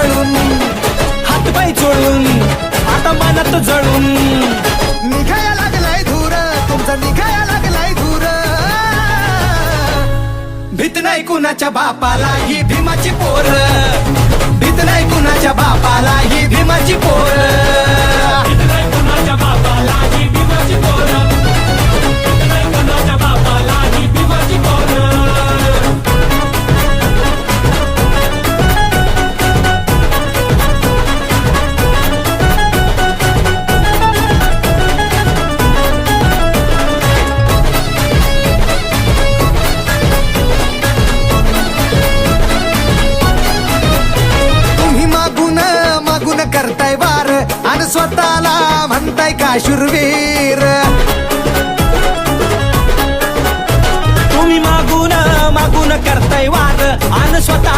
छळून हातपाय चोळून आता मनात जळून निघाया लागलाय धूर तुमचा निघाया लागलाय धूर भीत नाही कुणाच्या बापाला ही भीमाची पोर भीत नाही कुणाच्या बापाला ही भीमाची पोर करताय वार आणि स्वतःला म्हणताय का शूरवीर तुम्ही मागून मागून करताय वार आणि स्वतः